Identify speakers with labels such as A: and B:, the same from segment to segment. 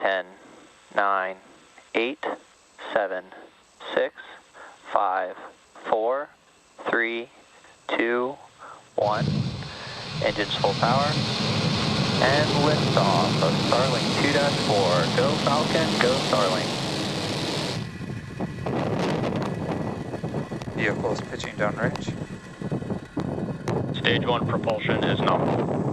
A: 10, 9, 8, 7, 6, 5, 4, 3, 2, 1. Engines full power. And liftoff of Starlink 2-4. Go Falcon, go Starlink.
B: Vehicle is pitching downrange.
A: Stage 1 propulsion is nominal.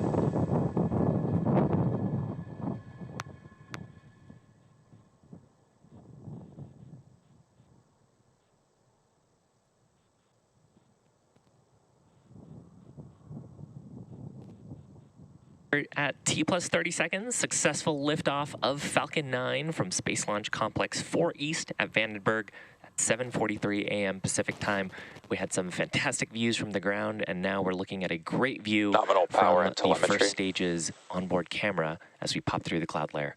C: At T plus 30 seconds, successful liftoff of Falcon 9 from Space Launch Complex 4 East at Vandenberg at 7:43 a.m. Pacific time. We had some fantastic views from the ground, and now we're looking at a great view
D: Nominal power
C: from
D: and telemetry.
C: the first stage's onboard camera as we pop through the cloud layer.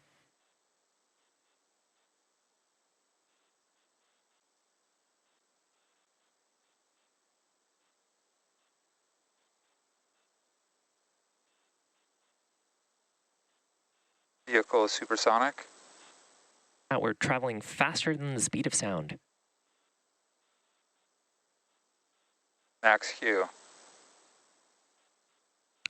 B: Vehicle is supersonic.
C: Now we're traveling faster than the speed of sound.
B: Max Q.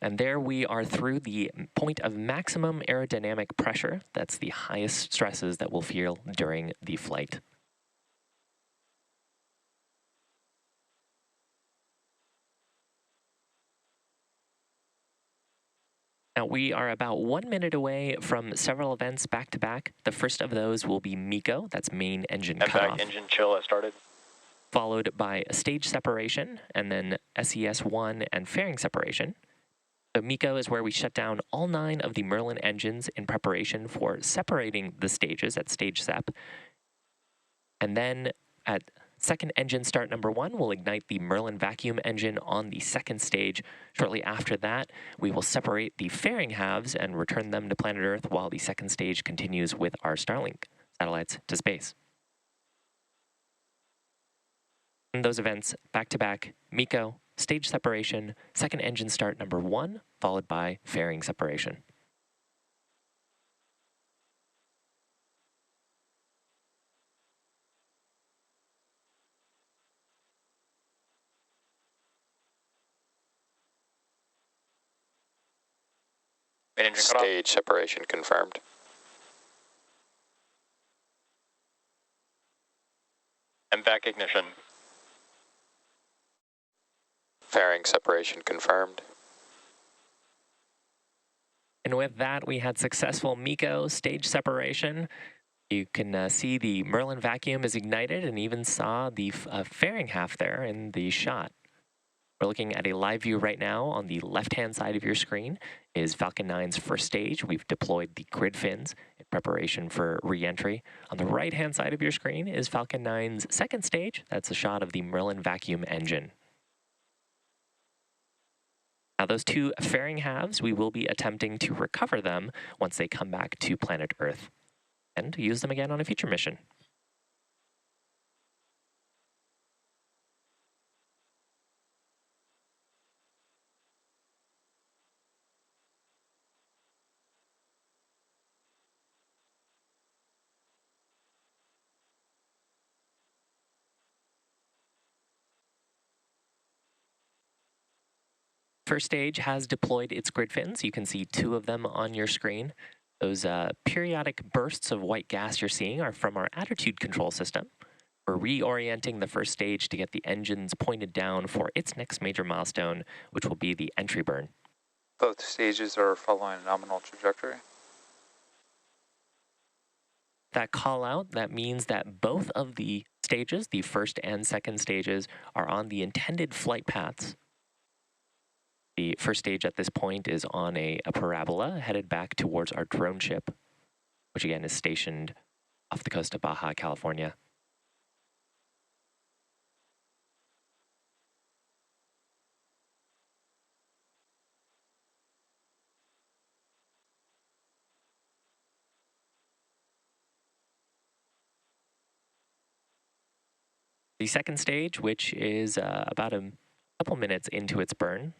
C: And there we are through the point of maximum aerodynamic pressure. That's the highest stresses that we'll feel during the flight. Now we are about 1 minute away from several events back to back. The first of those will be MECO, that's main engine cutoff.
A: Engine chill has started.
C: Followed by a stage separation, and then SES-1 and fairing separation. So MECO is where we shut down all 9 of the Merlin engines in preparation for separating the stages at stage sep. And then at second engine start number 1, we'll ignite the Merlin vacuum engine on the second stage. Shortly after that, we will separate the fairing halves and return them to planet Earth while the second stage continues with our Starlink satellites to space. And those events back to back, MECO, stage separation, second engine start number 1, followed by fairing separation.
A: Main engine cutoff.
D: Stage separation confirmed.
A: MVAC ignition.
D: Fairing separation confirmed.
C: And with that, we had successful MECO stage separation. You can see the Merlin vacuum is ignited and even saw the fairing half there in the shot. We're looking at a live view right now. On the left-hand side of your screen is Falcon 9's first stage. We've deployed the grid fins in preparation for re-entry. On the right-hand side of your screen is Falcon 9's second stage. That's a shot of the Merlin vacuum engine. Now those 2 fairing halves, we will be attempting to recover them once they come back to planet Earth and use them again on a future mission. First stage has deployed its grid fins. You can see 2 of them on your screen. Those periodic bursts of white gas you're seeing are from our attitude control system. We're reorienting the first stage to get the engines pointed down for its next major milestone, which will be the entry burn.
B: Both stages are following a nominal trajectory.
C: That call out, that means that both of the stages, the first and second stages, are on the intended flight paths. The first stage at this point is on a parabola headed back towards our drone ship, which again is stationed off the coast of Baja, California. The second stage, which is about a couple minutes into its burn,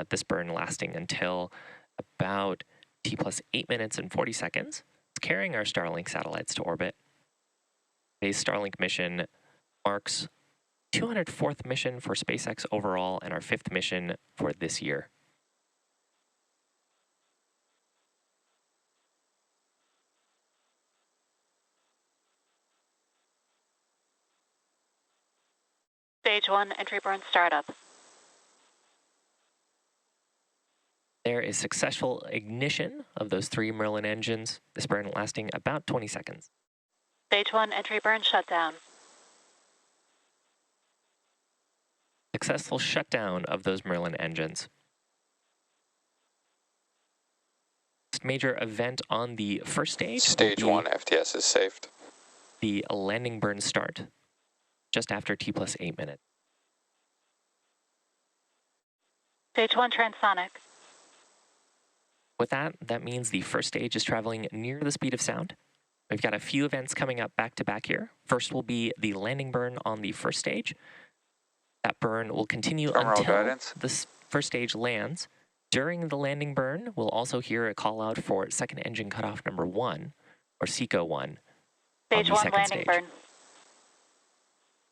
C: this burn lasting until about T plus 8 minutes and 40 seconds. carrying our Starlink satellites to orbit. Today's Starlink mission marks 204th mission for SpaceX overall and our 5th mission for this year.
E: Stage 1, entry burn startup.
C: There is successful ignition of those 3 Merlin engines, this burn lasting about 20 seconds.
E: Stage 1, entry burn shutdown.
C: Successful shutdown of those Merlin engines. Next major event on the first stage.
D: Stage 1 FTS is saved.
C: The landing burn start, just after T+8 minutes.
E: Stage 1, transonic.
C: With that, that means the first stage is traveling near the speed of sound. We've got a few events coming up back to back here. First will be the landing burn on the first stage. That burn will continue
B: Terminal
C: until
B: guidance.
C: this first stage lands. During the landing burn, we'll also hear a call out for second engine cutoff number 1, or SECO 1,
E: Stage
C: on the
E: 1,
C: second
E: landing
C: stage.
E: burn.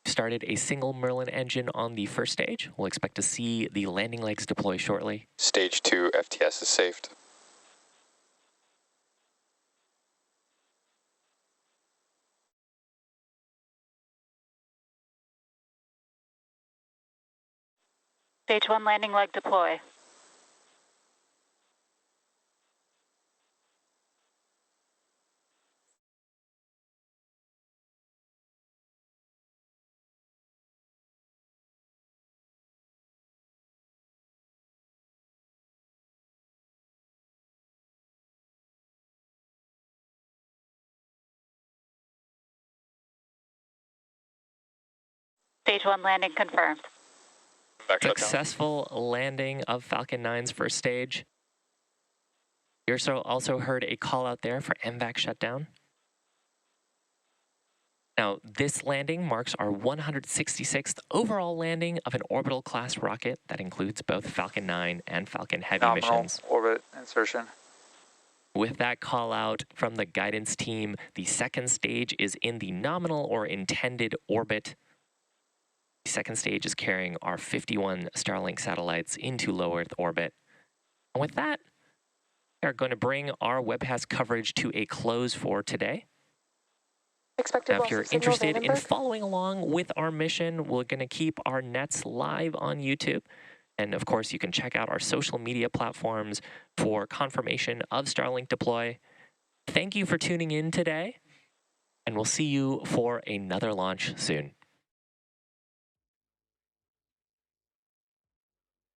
C: Started a single Merlin engine on the first stage. We'll expect to see the landing legs deploy shortly.
D: Stage 2 FTS is saved.
E: Stage 1, landing leg deploy. Stage 1, landing confirmed.
A: Back shutdown.
C: Successful landing of Falcon 9's first stage. You also heard a call out there for MVAC shutdown. Now, this landing marks our 166th overall landing of an orbital class rocket that includes both Falcon 9 and Falcon Heavy
B: Nominal
C: missions.
B: orbit insertion.
C: With that call out from the guidance team, the second stage is in the nominal or intended orbit. The second stage is carrying our 51 Starlink satellites into low Earth orbit. And with that, we are going to bring our webcast coverage to a close for today.
F: Expected
C: Now, if
F: loss
C: you're
F: of signal,
C: interested in
F: Vandenberg.
C: following along with our mission, we're going to keep our nets live on YouTube. And of course, you can check out our social media platforms for confirmation of Starlink deploy. Thank you for tuning in today, and we'll see you for another launch soon.